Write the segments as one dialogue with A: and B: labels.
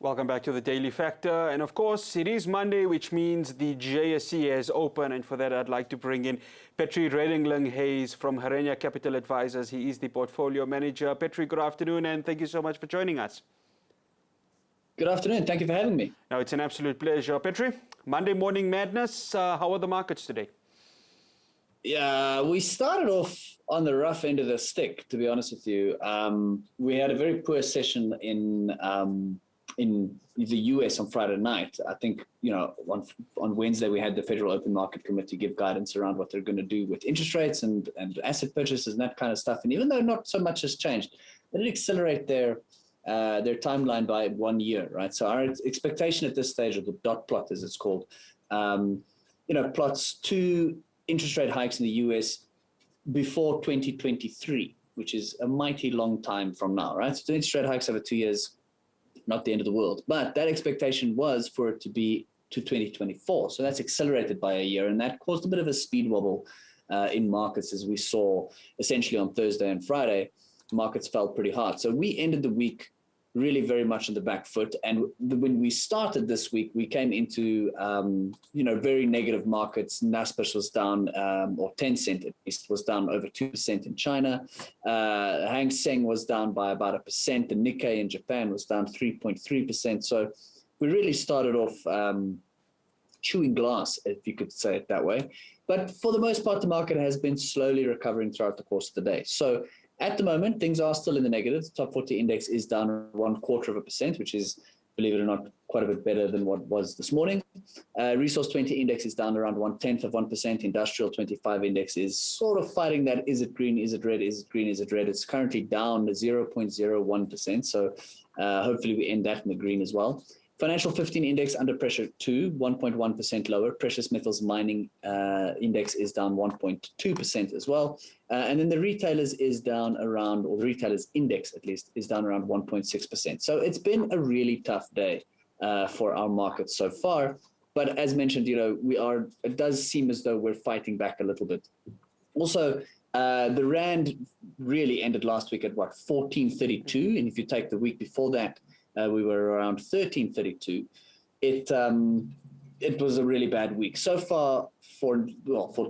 A: Welcome back to the Daily Factor. And of course, it is Monday, which means the JSE has opened. And for that, I'd like to bring in PETRI Redelingshuys from Harenya Capital Advisors. He is the portfolio manager. PETRI, good afternoon, and thank you so much for joining us.
B: Good afternoon. Thank you for having me.
A: Now, it's an absolute pleasure. PETRI, Monday morning madness. How are the markets today?
B: Yeah, we started off on the rough end of the stick, to be honest with you. We had a very poor session in the US on Friday night. I think, on Wednesday we had the Federal Open Market Committee give guidance around what they're going to do with interest rates and asset purchases and that kind of stuff. And even though not so much has changed, they did accelerate their timeline by 1 year, right? So our expectation at this stage, or the dot plot as it's called, plots 2 interest rate hikes in the US before 2023, which is a mighty long time from now, right? So the interest rate hikes over 2 years, not the end of the world. But that expectation was for it to be to 2024. So that's accelerated by a year, and that caused a bit of a speed wobble in markets, as we saw essentially on Thursday and Friday. Markets fell pretty hard. So we ended the week really very much on the back foot. And when we started this week, we came into, very negative markets. Naspers was down, or Tencent at least, was down over 2% in China. Hang Seng was down by about 1%. The Nikkei in Japan was down 3.3%. So we really started off chewing glass, if you could say it that way. But for the most part, the market has been slowly recovering throughout the course of the day. So at the moment, things are still in the negative. The top 40 index is down 0.25%, which is, believe it or not, quite a bit better than what was this morning. Resource 20 index is down around 0.1%. Industrial 25 index is sort of fighting that. Is it green? Is it red? Is it green? Is it red? It's currently down 0.01%. So hopefully we end that in the green as well. Financial 15 index under pressure too, 1.1% lower. Precious metals mining index is down 1.2% as well. And then the retailers is down around, or the retailers index at least, is down around 1.6%. So it's been a really tough day for our market so far. But as mentioned, it does seem as though we're fighting back a little bit. Also, the Rand really ended last week at 14.32. And if you take the week before that, we were around 13.32. It was a really bad week. So far, for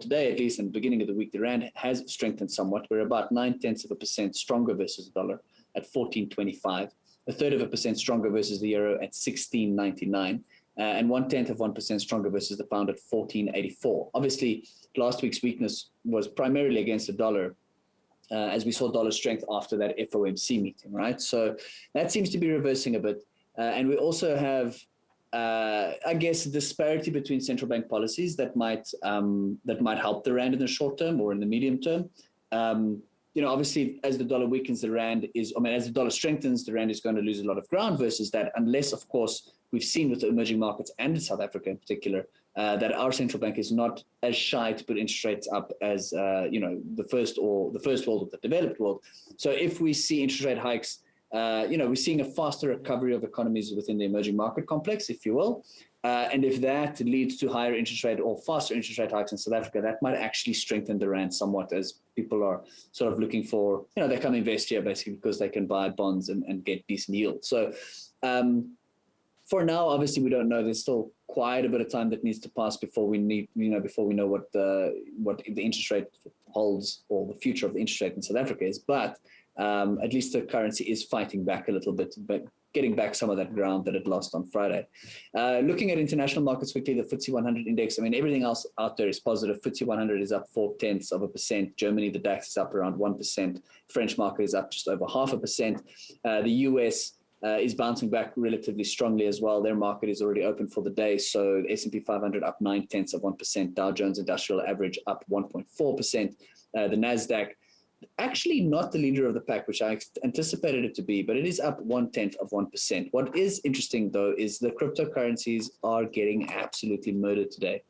B: today at least, and the beginning of the week, the Rand has strengthened somewhat. We're about 0.9% stronger versus the dollar at 14.25, 1/3% stronger versus the euro at 16.99, and 0.1% stronger versus the pound at 14.84. Obviously, last week's weakness was primarily against the dollar, as we saw dollar strength after that FOMC meeting, right? So that seems to be reversing a bit. And we also have, I guess, a disparity between central bank policies that might help the Rand in the short term or in the medium term. Obviously, as the dollar weakens, as the dollar strengthens, the Rand is going to lose a lot of ground versus that, unless, of course, we've seen with the emerging markets and in South Africa in particular, that our central bank is not as shy to put interest rates up as the first world or the developed world. So if we see interest rate hikes, we're seeing a faster recovery of economies within the emerging market complex, if you will. And if that leads to higher interest rate or faster interest rate hikes in South Africa, that might actually strengthen the Rand somewhat, as people are sort of looking for, they come invest here basically because they can buy bonds and get decent yield. So for now, obviously, we don't know. There's still quite a bit of time that needs to pass before we know what the interest rate holds, or the future of the interest rate in South Africa is. But at least the currency is fighting back a little bit, but getting back some of that ground that it lost on Friday. Looking at international markets quickly, the FTSE 100 index, everything else out there is positive. FTSE 100 is up 0.4%. Germany, the DAX is up around 1%. French market is up just over 0.5%. The US is bouncing back relatively strongly as well. Their market is already open for the day. So the S&P 500 up 0.9%. Dow Jones Industrial Average up 1.4%. The NASDAQ, actually not the leader of the pack, which I anticipated it to be, but it is up 0.1%. What is interesting, though, is the cryptocurrencies are getting absolutely murdered today.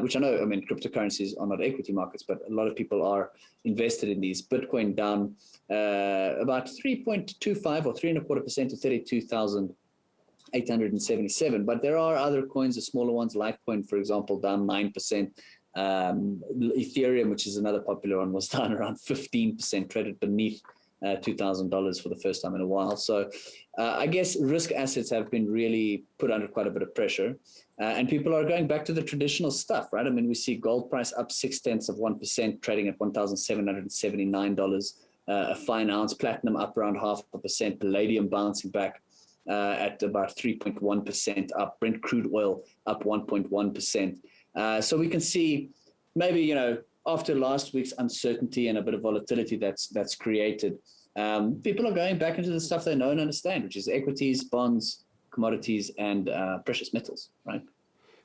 B: Which I know, cryptocurrencies are not equity markets, but a lot of people are invested in these. Bitcoin down about 3.25 or 3.25% to 32,877. But there are other coins, the smaller ones, Litecoin, for example, down 9%. Ethereum, which is another popular one, was down around 15%, traded beneath $2,000 for the first time in a while. So I guess risk assets have been really put under quite a bit of pressure. And people are going back to the traditional stuff, right? I mean, we see gold price up 0.6%, trading at $1,779 a fine ounce, platinum up around 0.5%, palladium bouncing back at about 3.1% up, Brent crude oil up 1.1%. So we can see maybe, after last week's uncertainty and a bit of volatility that's created, people are going back into the stuff they know and understand, which is equities, bonds, commodities, and precious metals, right?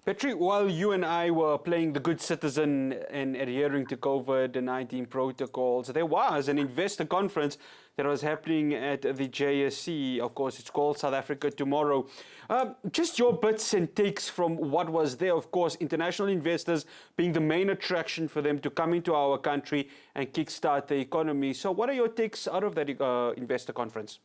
A: Petri, while you and I were playing the good citizen and adhering to COVID-19 protocols, there was an investor conference that was happening at the JSE. Of course, it's called South Africa Tomorrow. Just your bits and takes from what was there. Of course, international investors being the main attraction for them to come into our country and kickstart the economy. So what are your takes out of that investor conference?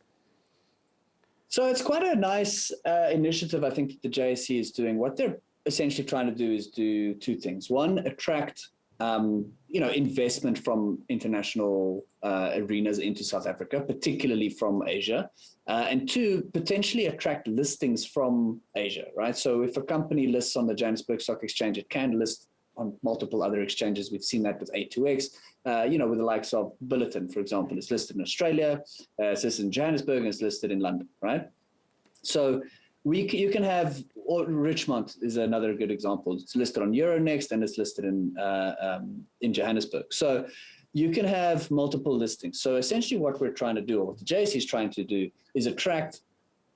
B: So it's quite a nice initiative, I think, that the JSE is doing. What they're essentially trying to do is do two things. One, attract investment from international arenas into South Africa, particularly from Asia. And two, potentially attract listings from Asia, right? So if a company lists on the Johannesburg Stock Exchange, it can list on multiple other exchanges. We've seen that with A2X, with the likes of Billiton, for example. It's listed in Australia, it's listed in Johannesburg, and it's listed in London, right? So you can have, or Richmond is another good example. It's listed on Euronext and it's listed in Johannesburg. So you can have multiple listings. So essentially what we're trying to do, or what the JSE is trying to do, is attract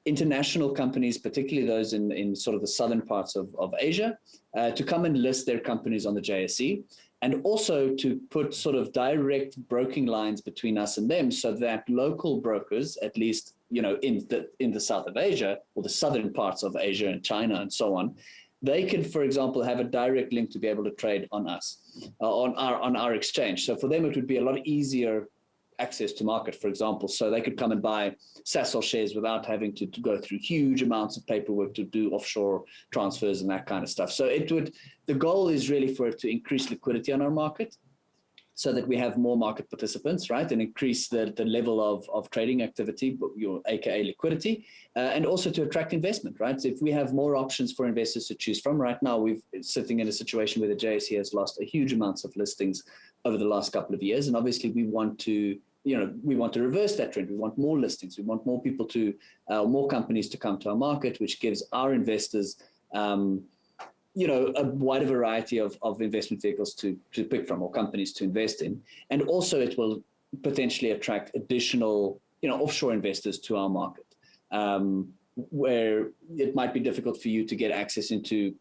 B: international companies, particularly those in sort of the southern parts of Asia, to come and list their companies on the JSE, and also to put sort of direct broking lines between us and them, so that local brokers, at least in the south of Asia, or the southern parts of Asia and China and so on, they can, for example, have a direct link to be able to trade on us, on our exchange. So for them, it would be a lot easier access to market, for example. So they could come and buy Sasol shares without having to go through huge amounts of paperwork to do offshore transfers and that kind of stuff. So the goal is really for it to increase liquidity on our market, so that we have more market participants, right, and increase the level of trading activity, your AKA liquidity, and also to attract investment, right? So if we have more options for investors to choose from, right now we're sitting in a situation where the JSE has lost a huge amounts of listings over the last couple of years, and obviously we want to reverse that trend. We want more listings. We want more people more companies to come to our market, which gives our investors a wider variety of investment vehicles to pick from, or companies to invest in. And also it will potentially attract additional, offshore investors to our market, where it might be difficult for you to get access into,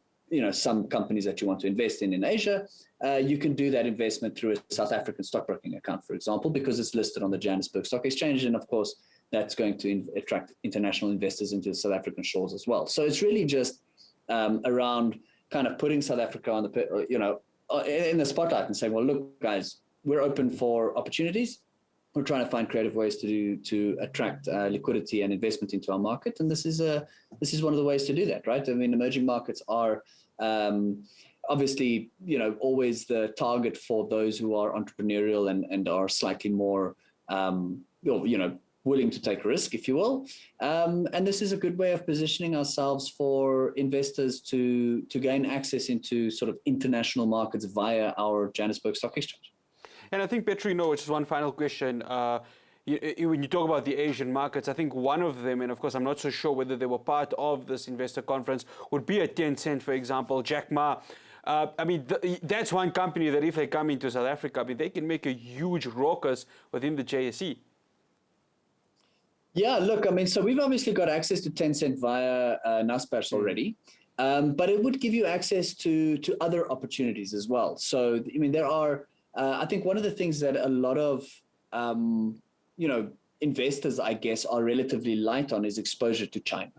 B: some companies that you want to invest in Asia. You can do that investment through a South African stockbroking account, for example, because it's listed on the Johannesburg Stock Exchange. And of course, that's going to attract international investors into the South African shores as well. So it's really just around kind of putting South Africa on in the spotlight and saying, well, look, guys, we're open for opportunities. We're trying to find creative ways to attract liquidity and investment into our market, and this is one of the ways to do that, right? I mean, emerging markets are obviously always the target for those who are entrepreneurial and are slightly more willing to take risk, if you will. And this is a good way of positioning ourselves for investors to gain access into sort of international markets via our Johannesburg Stock Exchange.
A: And I think, Petri, just one final question. When you talk about the Asian markets, I think one of them, and of course I'm not so sure whether they were part of this investor conference, would be a Tencent, for example, Jack Ma. That's one company that if they come into South Africa, they can make a huge ruckus within the JSE.
B: Yeah, look, so we've obviously got access to Tencent via Naspers already, but it would give you access to other opportunities as well. So, there are, I think one of the things that a lot of, investors, I guess, are relatively light on is exposure to China,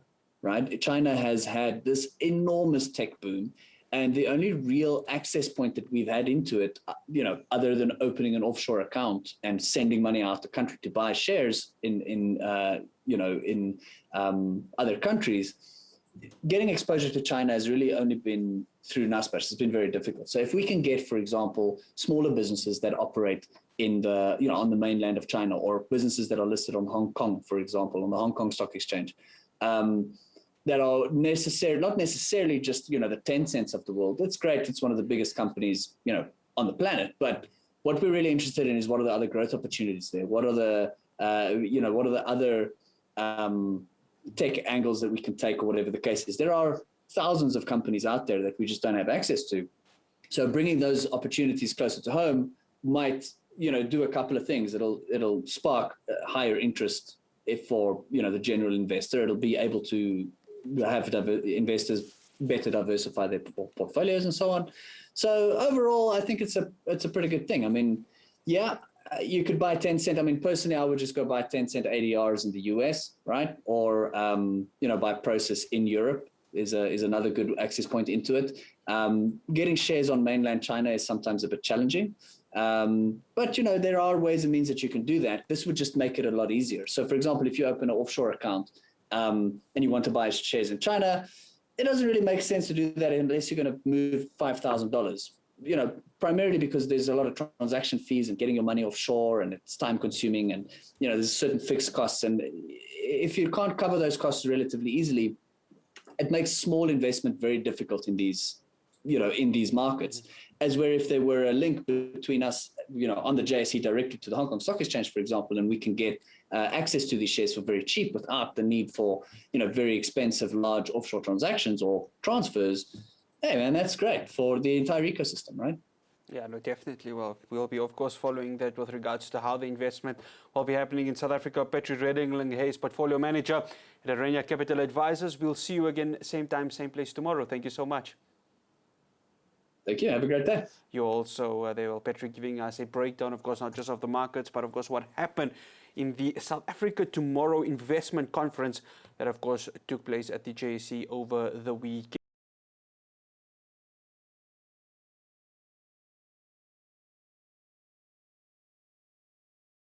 B: right? China has had this enormous tech boom. And the only real access point that we've had into it, other than opening an offshore account and sending money out the country to buy shares in other countries, getting exposure to China has really only been through Naspers. It's been very difficult. So if we can get, for example, smaller businesses that operate in the, on the mainland of China, or businesses that are listed on Hong Kong, for example, on the Hong Kong Stock Exchange, that are not necessarily just, the Tencents of the world. That's great. It's one of the biggest companies, on the planet. But what we're really interested in is what are the other growth opportunities there? What are the, what are the other tech angles that we can take, or whatever the case is? There are thousands of companies out there that we just don't have access to. So bringing those opportunities closer to home might, do a couple of things. It'll spark higher interest for, the general investor. It'll be able to have investors better diversify their portfolios and so on. So overall, I think it's a pretty good thing. I mean, yeah, you could buy Tencent. I mean, personally, I would just go buy Tencent ADRs in the US, right? Or, buy Prosus in Europe is another good access point into it. Getting shares on mainland China is sometimes a bit challenging. But, there are ways and means that you can do that. This would just make it a lot easier. So, for example, if you open an offshore account and you want to buy shares in China, it doesn't really make sense to do that unless you're going to move $5,000, primarily because there's a lot of transaction fees and getting your money offshore, and it's time consuming, and, there's certain fixed costs. And if you can't cover those costs relatively easily, it makes small investment very difficult in these, in these markets. As where if there were a link between us, on the JSE directly to the Hong Kong Stock Exchange, for example, and we can get access to these shares for very cheap without the need for, very expensive, large offshore transactions or transfers. Hey, man, that's great for the entire ecosystem, right?
A: Yeah, no, definitely. Well, we'll be, of course, following that with regards to how the investment will be happening in South Africa. PETRI Redinghluyys, Portfolio Manager at Harenya Capital Advisors. We'll see you again, same time, same place tomorrow. Thank you so much.
B: Thank you. Have a great day.
A: You also, there will PETRI giving us a breakdown, of course, not just of the markets, but of course what happened in the South Africa Tomorrow Investment Conference that, of course, took place at the JSE over the weekend.